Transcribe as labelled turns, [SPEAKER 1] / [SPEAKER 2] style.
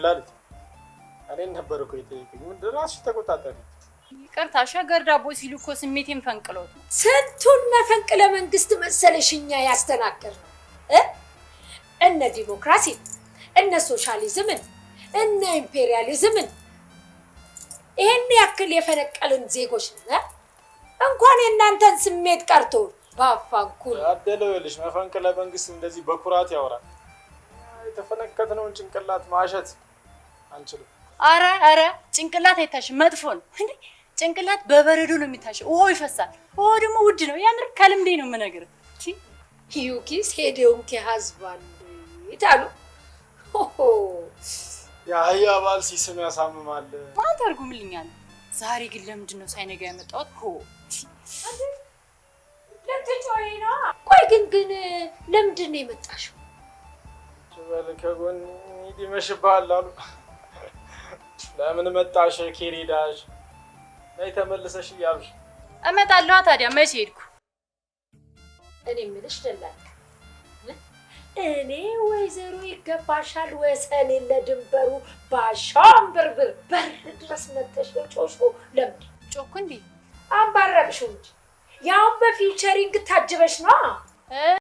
[SPEAKER 1] ለላልት እኔን ነበር እኮ የጠየቀኝ ምን ድራሽ ተቆጣጣሪ
[SPEAKER 2] ይቅርታ ሸገር ዳቦ ሲሉ እኮ ስሜቴን ፈንቅሎት
[SPEAKER 3] ስንቱን መፈንቅለ መንግስት መሰለሽኛ ያስተናገርነው እነ ዲሞክራሲ እነ ሶሻሊዝምን እነ ኢምፔሪያሊዝምን ይሄን ያክል የፈነቀልን ዜጎች ነን እንኳን የእናንተን ስሜት ቀርቶ ባፋንኩል
[SPEAKER 1] አደለውልሽ መፈንቅለ መንግስት እንደዚህ በኩራት ያወራል የተፈነከተነውን ጭንቅላት ማሸት አንችልም
[SPEAKER 2] አረ ጭንቅላት አይታሽም መጥፎ ነው እንዴ ጭንቅላት በበረዶ ነው የሚታሸው ውሃው ይፈሳል ውሃው ደግሞ ውድ ነው ያምር ከልምዴ ነው የምነግርህ
[SPEAKER 3] ዩኪስ ሄዴውን ከሐዝባን ይታሉ
[SPEAKER 1] ያያ ባል ሲስም ያሳምማል
[SPEAKER 2] ማን ተርጉምልኛል ዛሬ ግን ለምንድን ነው ሳይነጋ ያመጣሁት
[SPEAKER 3] ለተጮይና ቆይ ግን ለምንድን ነው የመጣሽው
[SPEAKER 1] ወልከጎን ይመሽባል አሉ ለምን መጣሽ ኬሪዳሽ ላይ ተመለሰሽ ያልሽ
[SPEAKER 2] እመጣለሁ ታዲያ መቼ ሄድኩ
[SPEAKER 3] እኔ ምልሽ ደላል እኔ ወይዘሮ ይገባሻል ወሰን ለድንበሩ ባሻም ብርብር በር ድረስ መተሽ ጮሾ ለምን
[SPEAKER 2] ጮኩ እንዴ
[SPEAKER 3] አምባረብሽው እንጂ ያው በፊውቸሪንግ ታጅበሽ ነው